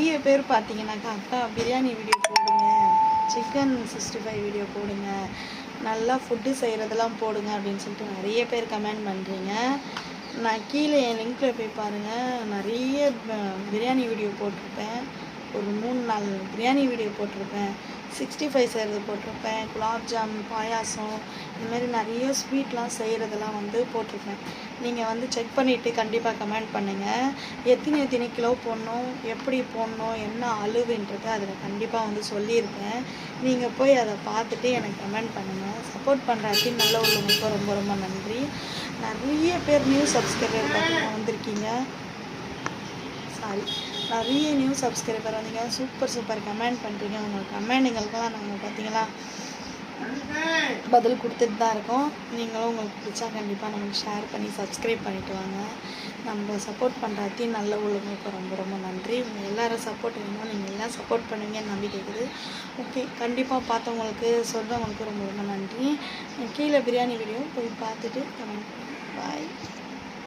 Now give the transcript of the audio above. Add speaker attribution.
Speaker 1: நிறைய பேர் பார்த்தீங்கன்னாக்கா அக்கா பிரியாணி வீடியோ போடுங்க, சிக்கன் 65 வீடியோ போடுங்க, நல்லா ஃபுட்டு செய்கிறதெல்லாம் போடுங்க அப்படின்னு சொல்லிட்டு நிறைய பேர் கமெண்ட் பண்ணுறீங்க. நான் கீழே என் லிங்க்கில் போய் பாருங்கள், நிறைய பிரியாணி வீடியோ போட்டிருப்பேன். ஒரு 3-4 பிரியாணி வீடியோ போட்டிருப்பேன், 65 செய்கிறது போட்டிருப்பேன், குலாப் ஜாம், பாயாசம், இந்தமாரி நிறைய ஸ்வீட்லாம் செய்கிறதெல்லாம் போட்டிருப்பேன். நீங்கள் செக் பண்ணிவிட்டு கண்டிப்பாக கமெண்ட் பண்ணுங்கள். எத்தனை கிலோ போடணும், எப்படி போடணும், என்ன அளவுன்றது அதில் கண்டிப்பாக சொல்லியிருப்பேன். நீங்கள் போய் அதை பார்த்துட்டு எனக்கு கமெண்ட் பண்ணுங்கள். சப்போர்ட் பண்ணுறாக்கி நல்ல உள்ளவங்களுக்கு ரொம்ப ரொம்ப நன்றி. நிறைய பேர் நியூ சப்ஸ்கிரைபர் பார்த்தீங்கன்னா வந்திருக்கீங்க. நிறைய நியூ சப்ஸ்கிரைபர் வந்தீங்க. சூப்பர் கமெண்ட் பண்ணுறீங்க. உங்கள் கமெண்ட்டுங்களுக்கெல்லாம் நாங்கள் பார்த்தீங்களா பதில் கொடுத்துட்டு தான் இருக்கோம். நீங்களும் உங்களுக்கு பிடிச்சா கண்டிப்பாக நமக்கு ஷேர் பண்ணி சப்ஸ்கிரைப் பண்ணிவிட்டு வாங்க. நம்ம சப்போர்ட் பண்ணுறாத்தி நல்ல உள்ளவங்களுக்கு ரொம்ப ரொம்ப நன்றி. உங்கள் எல்லோரும் சப்போர்ட் வேணும், நீங்கள் எல்லாம் சப்போர்ட் பண்ணுவீங்கன்னு நம்பிக்கை இருக்குது. ஓகே, கண்டிப்பாக பார்த்தவங்களுக்கு சொல்கிறவங்களுக்கு ரொம்ப ரொம்ப நன்றி. கீழே பிரியாணி வீடியோ போய் பார்த்துட்டு கமெண்ட் பண்ணுங்கள். பாய்.